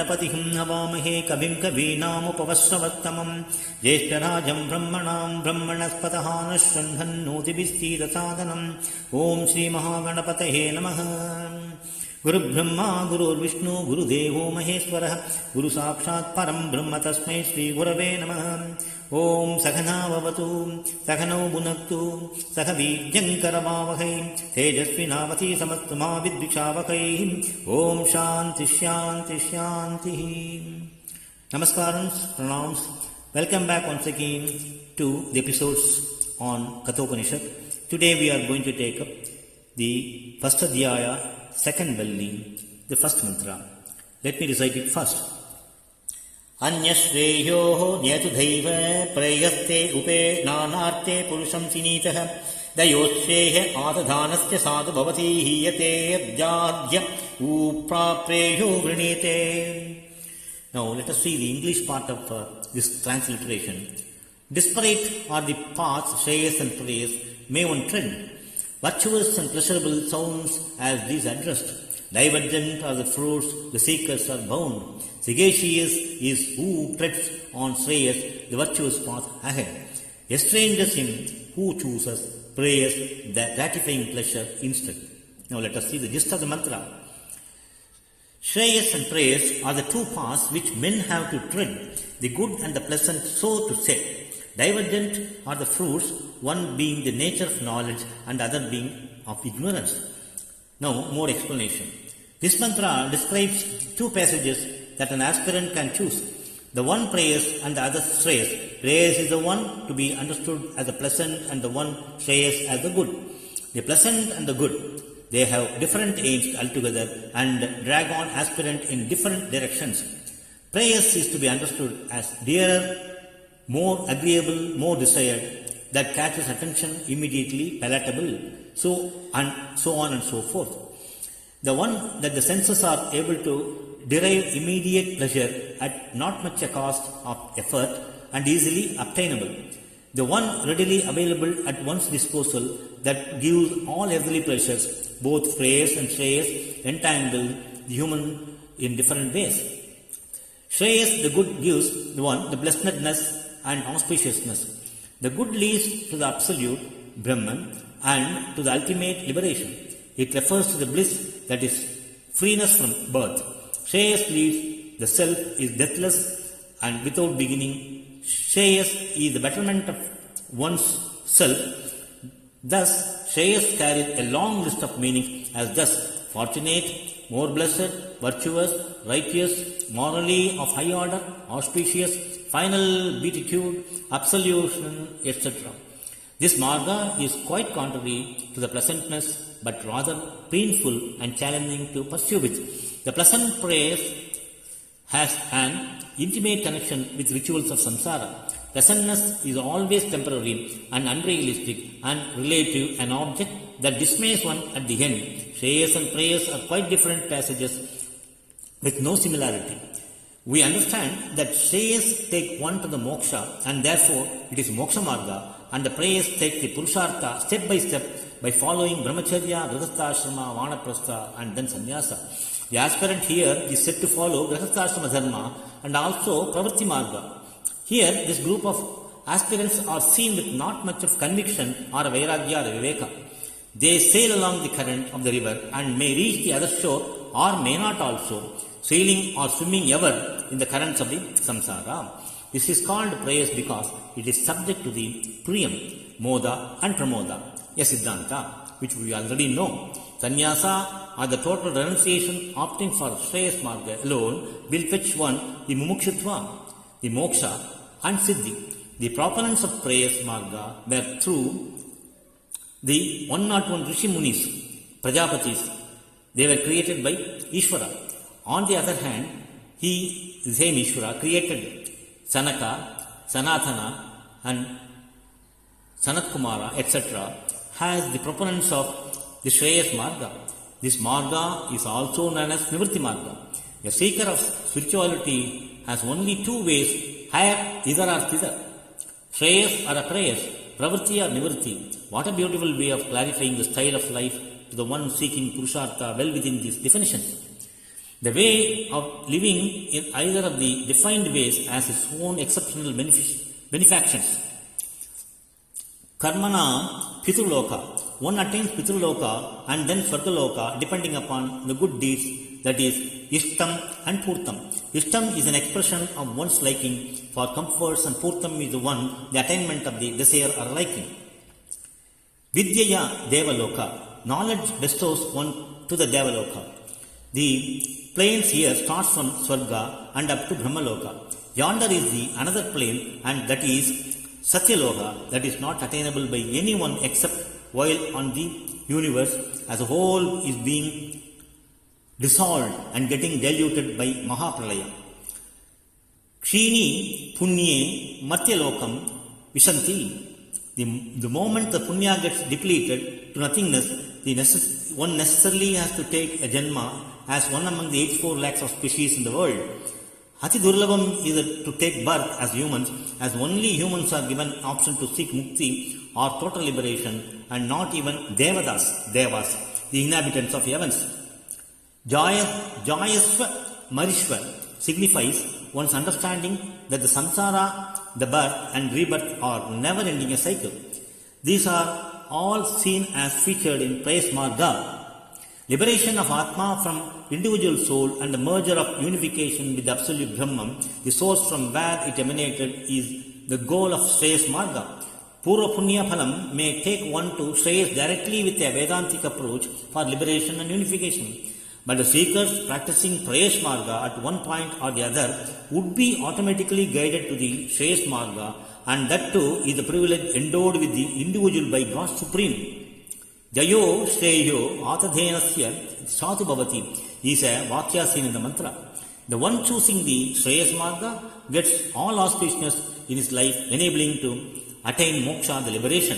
गणपतिं हवामहे कविं कवीनामुपवस्रवत्तमं ज्येष्ठराजं ब्रह्मणां ब्रह्मणस्पतः नः शृण्वन्नोतिभिस्सीदसादनम् ॐ श्रीमहागणपतये नमः। गुरुब्रह्मा गुरुर्विष्णु गुरुदेवो महेश्वरः गुरुसाक्षात् परं ब्रह्म तस्मै श्रीगुरवे नमः। ॐ सहनाववतु सहनौ भुनक्तु सह वीर्यङ्करवावहै तेजस्विनावतीतमस्तु मा विद्विषावहै। ॐ शान्ति शान्ति शान्तिः। Namaskaram, pranams. Welcome back once again to the episodes on Katopanishad. Today we are going to take up the first Adhyaya, second Valli, the first mantra. Let me recite it first. Anyashreyoho nyatudhaiva prayaste upe nanarte purusham sinitah dayoshrehe atadhanasya sadhu bhavati hiyate abjadya uprapreyo vrinete. Now let us see the English part of this transliteration. Disparate are the paths, shreyas and prayas may one tread. Virtuous and pleasurable sounds as these addressed. Divergent are the fruits, the seekers are bound. Sagacious is who treads on shreyas, the virtuous path ahead. Estranges him who chooses prayers, the gratifying pleasure instead. Now let us see the gist of the mantra. Shreyas and prayers are the two paths which men have to tread, the good and the pleasant so to say. Divergent are the fruits, one being the nature of knowledge and the other being of ignorance. Now, more explanation. This mantra describes two passages that an aspirant can choose. The one prayers and the other shreyas. Prayers is the one to be understood as the pleasant and the one shreyas as the good. The pleasant and the good, they have different aims altogether and drag on aspirant in different directions. Prayers is to be understood as dearer, more agreeable, more desired, that catches attention immediately, palatable, so on and so forth. The one that the senses are able to derive immediate pleasure at not much a cost of effort and easily obtainable. The one readily available at one's disposal that gives all earthly pleasures, both prayers and shreyas, entangle the human in different ways. Shreyas, the good, gives the one the blessedness and auspiciousness. The good leads to the absolute Brahman and to the ultimate liberation. It refers to the bliss that is freeness from birth. Shreyas leads the self is deathless and without beginning. Shreyas is the betterment of one's self. Thus, Shreyas carries a long list of meanings as thus fortunate, more blessed, virtuous, righteous, morally of high order, auspicious, final beatitude, absolution, etc. This marga is quite contrary to the pleasantness, but rather painful and challenging to pursue with. The pleasant prayers has an intimate connection with rituals of samsara. Pleasantness is always temporary and unrealistic and relative, an object that dismays one at the end. Shreyas and prayers are quite different passages with no similarity. We understand that shreyas take one to the moksha and therefore it is moksha marga, and the prayers take the purushartha step by step by following brahmacharya, grihastha-ashrama, vanaprastha and then sannyasa. The aspirant here is said to follow grihastha-ashrama dharma and also pravritti marga. Here this group of aspirants are seen with not much of conviction or vairagya or viveka. They sail along the current of the river and may reach the other shore or may not also, sailing or swimming ever in the currents of the samsara. This is called prayers because it is subject to the priyam, moda and pramoda, a siddhanta, which we already know. Sannyasa or the total renunciation opting for shreyas marga alone will fetch one the mumukshutva, the moksha and siddhi. The proponents of prayers marga were through the 101 Rishi Munis, Prajapatis. They were created by Ishvara. On the other hand, the same Ishvara, created Sanaka, Sanatana and Sanat Kumara, etc., has the proponents of the Shreyas Marga. This Marga is also known as Nivritti Marga. A seeker of spirituality has only two ways, higher either or thither. Shreyas or prayers, pravritti or nivritti. What a beautiful way of clarifying the style of life to the one seeking purushartha well within these definitions. The way of living in either of the defined ways has its own exceptional benefactions. Karmana Pitruloka. One attains Pitruloka and then Swargaloka depending upon the good deeds, that is, Ishtam and Purtam. Ishtam is an expression of one's liking for comforts and Purtam is the one, the attainment of the desire or liking. Vidyaya Devaloka. Knowledge bestows one to the Devaloka. The planes here starts from Swarga and up to Brahmaloka. Yonder is the another plane, and that is Satyaloka, that is not attainable by anyone except while on the universe as a whole is being dissolved and getting diluted by Mahapralaya. Kshini Punye Matyalokam Vishanti. The moment the punya gets depleted to nothingness, one necessarily has to take a janma as one among the 84 lakhs of species in the world. Ati Durlabam is to take birth as humans, as only humans are given option to seek mukti or total liberation, and not even devas, the inhabitants of heavens. Jayasva Marishva signifies one's understanding that the samsara, the birth and rebirth are never ending a cycle. These are all seen as featured in Praise Marga. Liberation of Atma from individual soul and the merger of unification with the absolute Brahman, the source from where it emanated, is the goal of Shreyas Marga. Purva Punya Phalam may take one to Shreyas directly with a Vedantic approach for liberation and unification. But the seekers practicing Prayesh Marga at one point or the other would be automatically guided to the Shreyas Marga, and that too is the privilege endowed with the individual by God Supreme. Jayo Shreyo Atadhenasya Satu Bhavati is a Vakya seen in the mantra. The one choosing the Shreyas Marga gets all auspiciousness in his life, enabling to attain moksha, the liberation.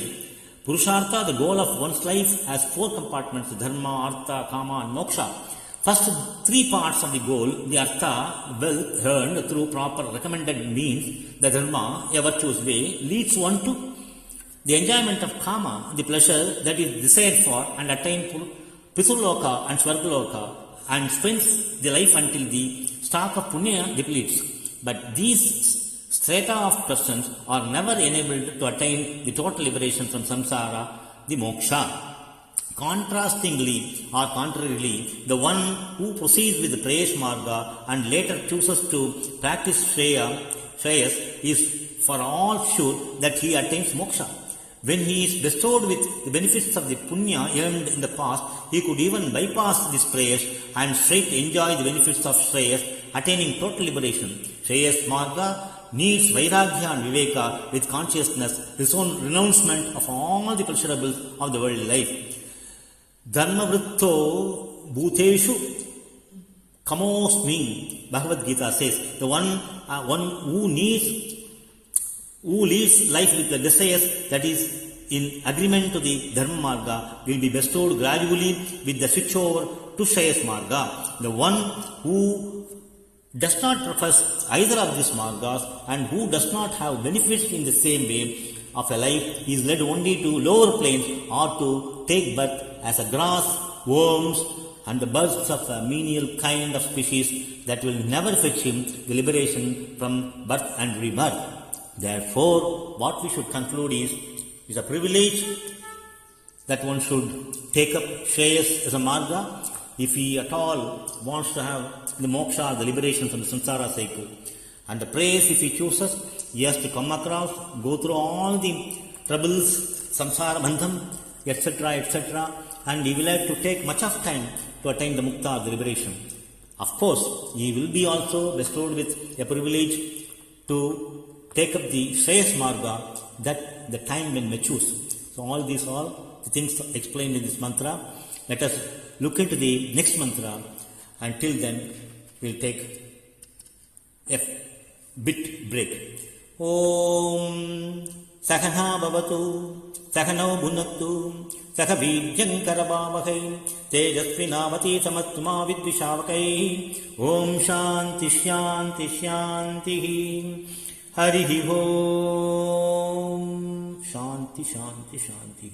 Purushartha, the goal of one's life, has 4 compartments: dharma, artha, kama and moksha. First 3 parts of the goal, the artha, well earned through proper recommended means, the dharma, a virtuous way, leads one to the enjoyment of kama, the pleasure that is desired for and attained Piturloka and Swargaloka, and spends the life until the stock of punya depletes. But these strata of persons are never enabled to attain the total liberation from samsara, the moksha. Contrastingly or contrarily, the one who proceeds with the Prayesh Marga and later chooses to practice Shreyas is for all sure that he attains moksha. When he is bestowed with the benefits of the punya earned in the past, he could even bypass this Prayesh and straight enjoy the benefits of Shreyas, attaining total liberation. Shreyas Marga needs Vairagya and Viveka with consciousness, his own renouncement of all the pleasurables of the worldly life. Dharma Vritto Bhuteshu Kamosmi, Bhagavad Gita says, the one who leads life with the desires that is in agreement to the Dharma Marga will be bestowed gradually with the switch over to Shreyas Marga. The one who does not profess either of these Margas and who does not have benefits in the same way of a life is led only to lower planes or to take birth as a grass, worms and the birds of a menial kind of species that will never fetch him the liberation from birth and rebirth. Therefore, what we should conclude is a privilege that one should take up Shreyas as a Marga if he at all wants to have the moksha, the liberation from the samsara cycle. And the praise, if he chooses, he has to come across, go through all the troubles, samsara bandham, etc., and he will have to take much of time to attain the mukta, the liberation. Of course, he will be also bestowed with a privilege to take up the Shreyas Marga that the time when matures. So all the things explained in this mantra. Let us look into the next mantra. Until then, we'll take a bit break. Om Sakana Bhavatu Sakano Bhunattu Saka Vijyan Karabhavahai Tejasvinavati Samatma Vidvishavahai. Om Shanti Shanti Shanti Harihi Om Shanti Shanti Shanti.